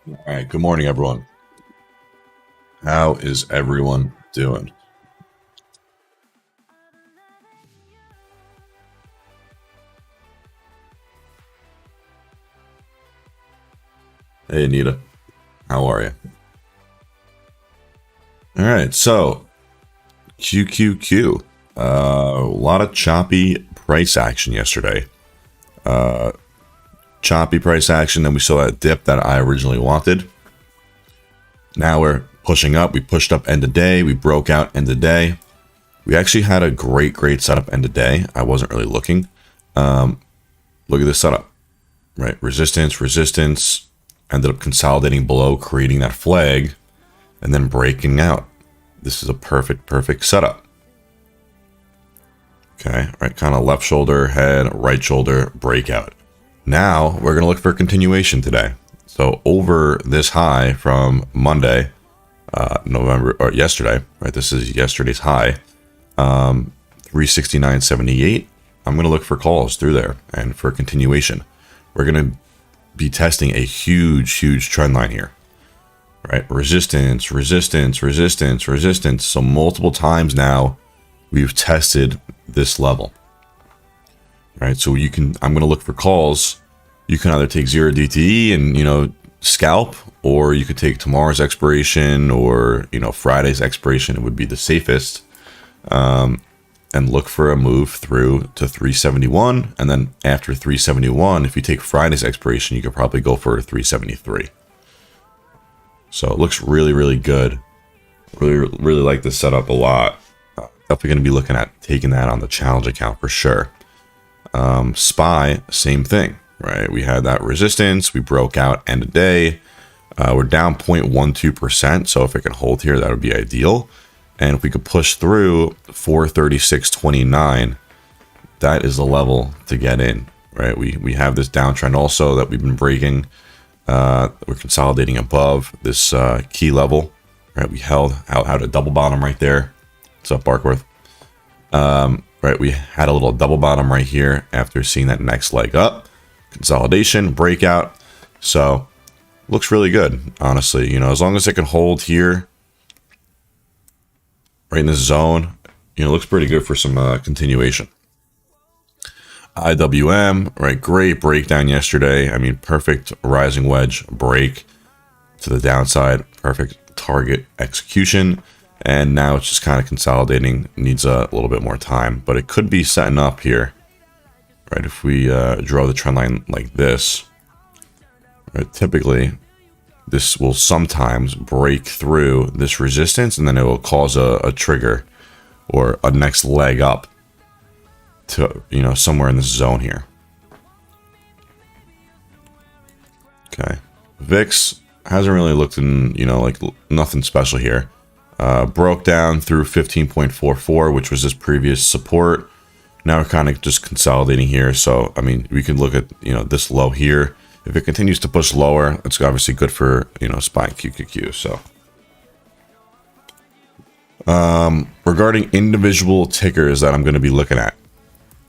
All right, good morning, everyone. How is everyone doing? Hey, Anita. How are you? All right, so QQQ. A lot of choppy price action yesterday. Choppy price action, then we saw that dip that I originally wanted. Now we're pushing up. We pushed up end of day. We broke out end of day. We actually had a great setup end of day. I wasn't really looking. Look at this setup, right? Resistance. Ended up consolidating below, creating that flag, and then breaking out. This is a perfect setup. Okay, right, kind of left shoulder, head, right shoulder, breakout. Now we're going to look for continuation today. So over this high from Monday, yesterday, right? This is yesterday's high, 369.78. I'm going to look for calls through there and for continuation. We're going to be testing a huge trend line here, right? Resistance. So multiple times now we've tested this level, right? So I'm going to look for calls. You can either take 0 DTE and, scalp, or you could take tomorrow's expiration or, Friday's expiration. It would be the safest. And look for a move through to 371. And then after 371, if you take Friday's expiration, you could probably go for 373. So it looks really good. Really like this setup a lot. Definitely going to be looking at taking that on the challenge account for sure. SPY, same thing, right? We had that resistance. We broke out end of day. We're down 0.12%. So if it can hold here, that would be ideal. And if we could push through 436.29, that is the level to get in, right? We have this downtrend also that we've been breaking. We're consolidating above this key level, right? We held out a double bottom right there. What's up, Barkworth? Right, we had a little double bottom right here after seeing that next leg up. Consolidation, breakout. So looks really good, honestly. As long as it can hold here, right in this zone, looks pretty good for some continuation. IWM, right, great breakdown yesterday. I mean, perfect rising wedge break to the downside, perfect target execution. And now it's just kind of consolidating, needs a little bit more time, but it could be setting up here, right? If we draw the trend line like this, right, typically this will sometimes break through this resistance, and then it will cause a trigger or a next leg up to, somewhere in this zone here. Okay. VIX hasn't really looked in, like nothing special here. Broke down through 15.44, which was this previous support. Now we're kind of just consolidating here. So, I mean, we can look at, this low here. If it continues to push lower, it's obviously good for, SPY and QQQ. So, regarding individual tickers that I'm going to be looking at,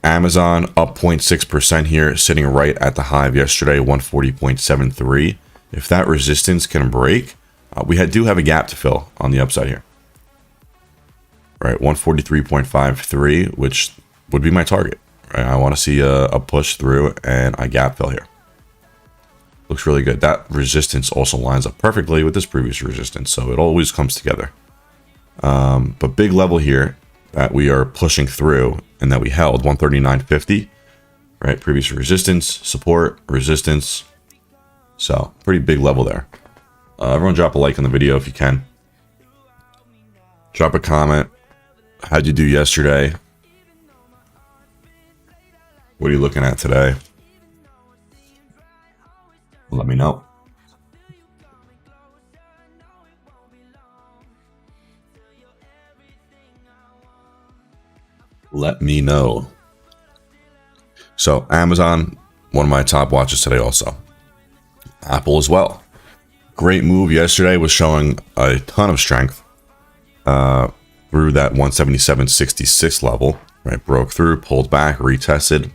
Amazon up 0.6% here, sitting right at the high of yesterday, 140.73. If that resistance can break, we do have a gap to fill on the upside here, right? 143.53, which would be my target, right? I want to see a push through and a gap fill here. Looks really good. That resistance also lines up perfectly with this previous resistance, so it always comes together. But big level here that we are pushing through and that we held, 139.50, right? Previous resistance, support, resistance. So pretty big level there. Everyone drop a like on the video if you can. Drop a comment. How'd you do yesterday? What are you looking at today? Let me know. Let me know. So Amazon, one of my top watches today also. Apple as well. Great move yesterday, was showing a ton of strength through that 177.66 level, right? Broke through, pulled back, retested,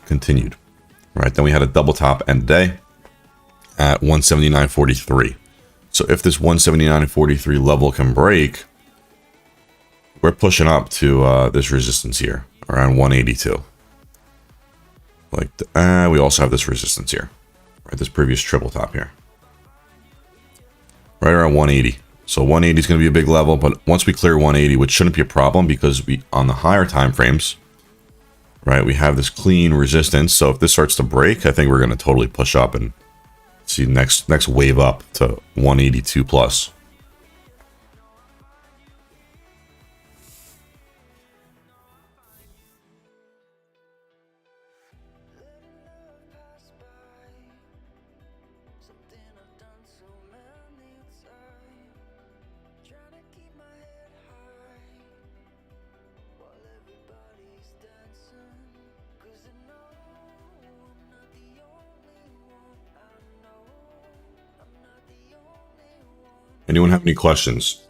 continued, right? Then we had a double top end day. at 179.43. So if this 179.43 level can break, we're pushing up to this resistance here around 182. Like, we also have this resistance here, right? This previous triple top here, right around 180. So 180 is going to be a big level, but once we clear 180, which shouldn't be a problem because we on the higher time frames, right? We have this clean resistance. So if this starts to break, I think we're going to totally push up and see next wave up to 182 plus. Anyone have any questions?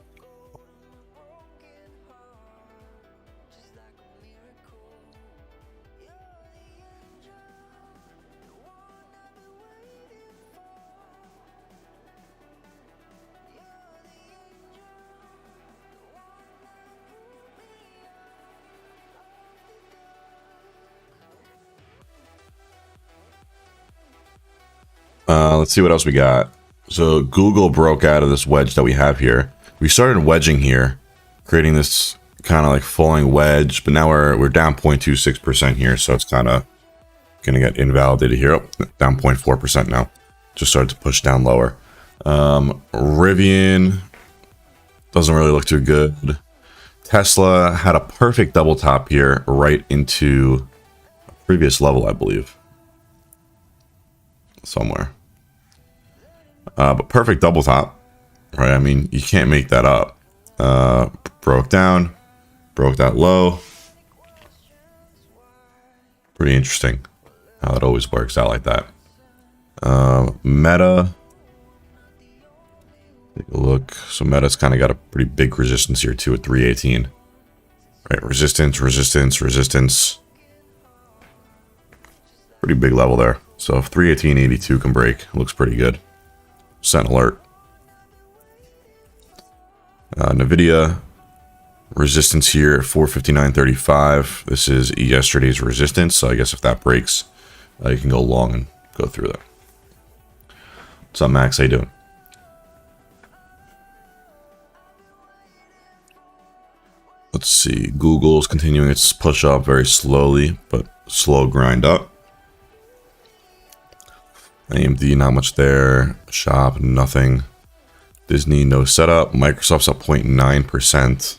Let's see what else we got. So Google broke out of this wedge that we have here. We started wedging here, creating this kind of like falling wedge, but now we're down 0.26% here, so it's kind of gonna get invalidated here. Oh, down 0.4% now. Just started to push down lower. Rivian doesn't really look too good. Tesla had a perfect double top here, right into a previous level, I believe, somewhere. But perfect double top, right? I mean, you can't make that up. Broke down, broke that low. Pretty interesting how it always works out like that. Meta, take a look. So Meta's kind of got a pretty big resistance here too at 318. Right, resistance, resistance, resistance. Pretty big level there. So if 318.82 can break, it looks pretty good. Set alert. Nvidia resistance here 459.35. This is yesterday's resistance, so I guess if that breaks, you can go long and go through that. What's up, Max? How you doing? Let's see. Google's continuing its push up very slowly, but slow grind up. AMD, not much there. Shop, nothing. Disney, no setup. Microsoft's up 0.9%.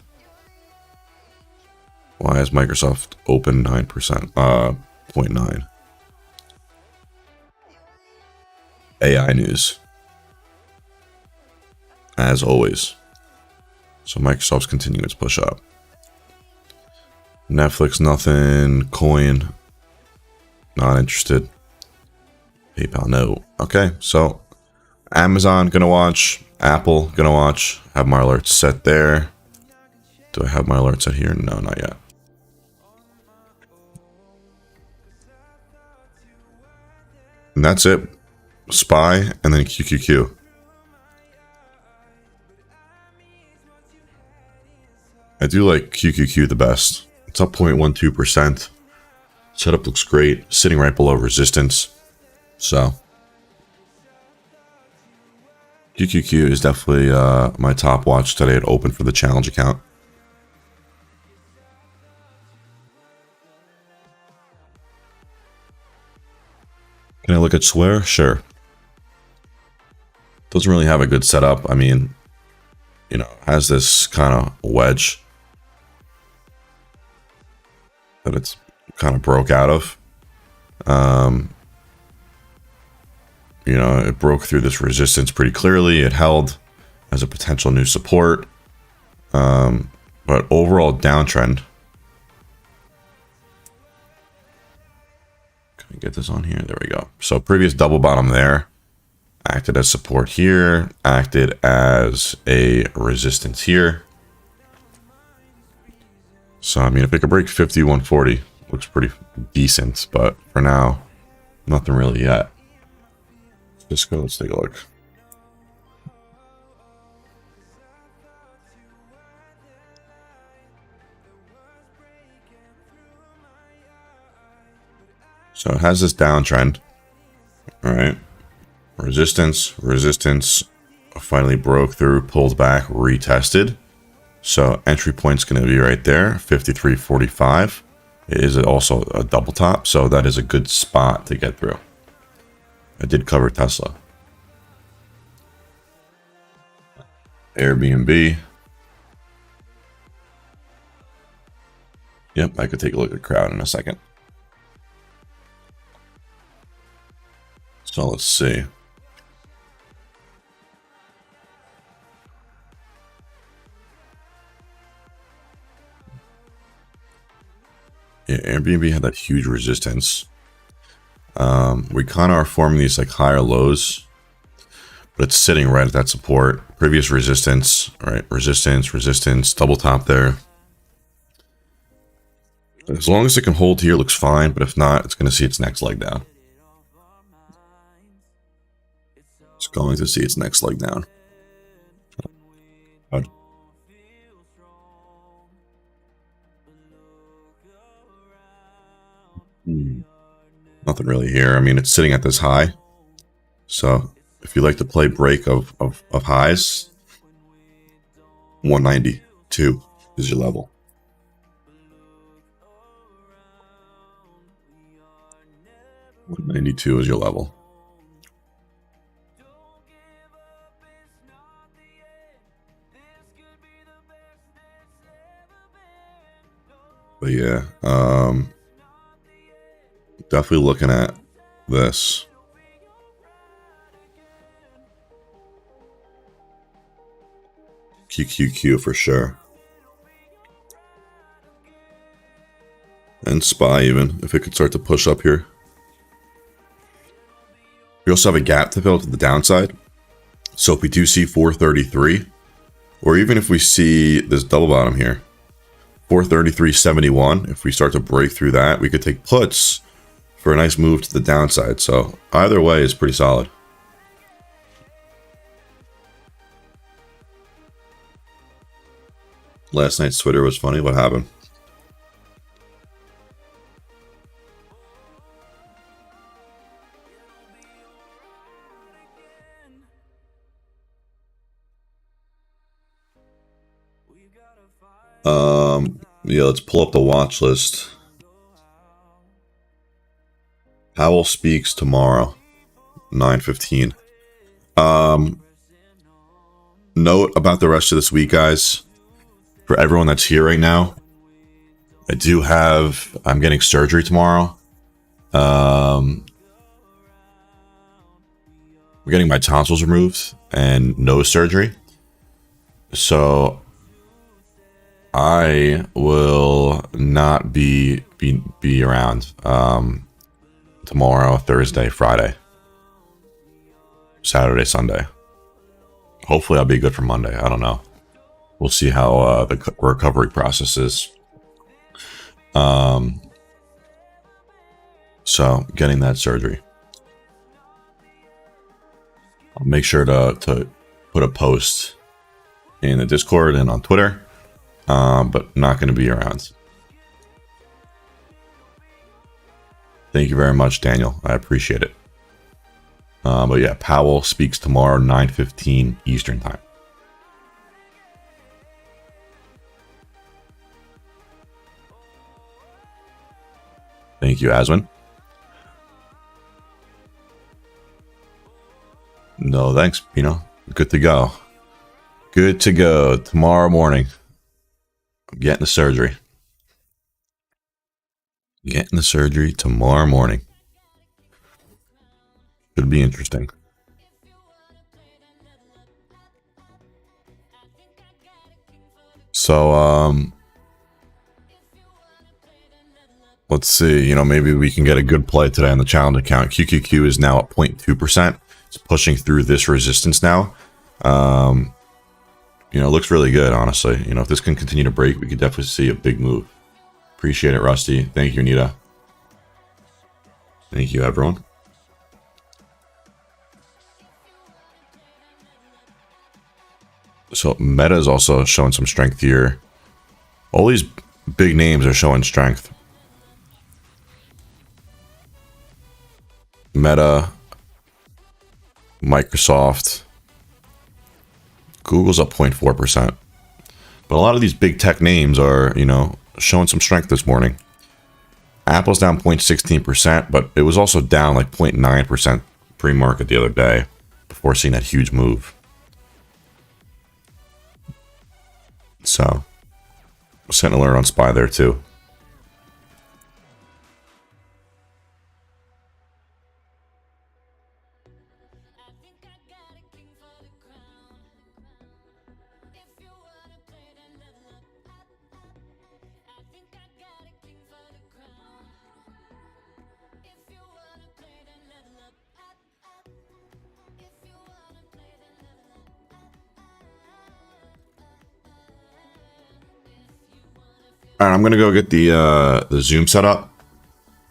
Why is Microsoft open 9%? 0.9. AI news. As always. So Microsoft's continuing its push up. Netflix, nothing. Coin, not interested. PayPal, no. Okay, so Amazon, gonna watch. Apple, gonna watch. Have my alerts set there. Do I have my alerts set here? No, not yet. And that's it. SPY and then QQQ. I do like QQQ the best. It's up 0.12%. Setup looks great. Sitting right below resistance. So QQQ is definitely my top watch today. It opened for the challenge account. Can I look at Swear? Sure. Doesn't really have a good setup. I mean, you know, has this kind of wedge that it's kind of broke out of. You know, it broke through this resistance pretty clearly. It held as a potential new support. But overall downtrend. Can we get this on here? There we go. So previous double bottom there. Acted as support here. Acted as a resistance here. So, I mean, if it could break 5140, looks pretty decent. But for now, nothing really yet. Cisco, let's take a look. So it has this downtrend. All right. Resistance, resistance, finally broke through, pulled back, retested. So entry point's going to be right there, 53.45. It is also a double top, so that is a good spot to get through. I did cover Tesla. Airbnb. Yep, I could take a look at the crowd in a second. So let's see. Yeah, Airbnb had that huge resistance. We kind of are forming these like higher lows, but it's sitting right at that support. Previous resistance, right? Resistance, resistance, double top there. As long as it can hold here, looks fine. But if not, it's going to see its next leg down. It's going to see its next leg down. Nothing really here. I mean, it's sitting at this high. So if you like to play break of highs, 192 is your level. $192 is your level. But yeah, definitely looking at this. QQQ for sure. And SPY even, if it could start to push up here. We also have a gap to fill to the downside. So if we do see 433, or even if we see this double bottom here, 433.71, if we start to break through that, we could take puts for a nice move to the downside. So either way is pretty solid. Last night's Twitter was funny. What happened? Yeah, let's pull up the watch list. Powell speaks tomorrow, 9:15. Note about the rest of this week, guys. For everyone that's here right now, I'm getting surgery tomorrow. I'm getting my tonsils removed and nose surgery. So I will not be around tomorrow, Thursday, Friday, Saturday, Sunday. Hopefully I'll be good for Monday. I don't know. We'll see how the recovery process is. So getting that surgery. I'll make sure to put a post in the Discord and on Twitter. But not going to be around. Thank you very much, Daniel. I appreciate it. But yeah, Powell speaks tomorrow, 9:15 Eastern time. Thank you, Aswin. No, thanks, Pino. Good to go. Good to go tomorrow morning. I'm getting the surgery. Getting the surgery tomorrow morning. Should be interesting. So, let's see. Maybe we can get a good play today on the challenge account. QQQ is now at 0.2%. It's pushing through this resistance now. It looks really good, honestly. If this can continue to break, we could definitely see a big move. Appreciate it, Rusty. Thank you, Anita. Thank you, everyone. So Meta is also showing some strength here. All these big names are showing strength. Meta, Microsoft, Google's up 0.4%. But a lot of these big tech names are, you know, showing some strength this morning. Apple's down 0.16%, but it was also down like 0.9% pre-market the other day before seeing that huge move. So, sent an alert on SPY there too. All right, I'm gonna go get the Zoom set up.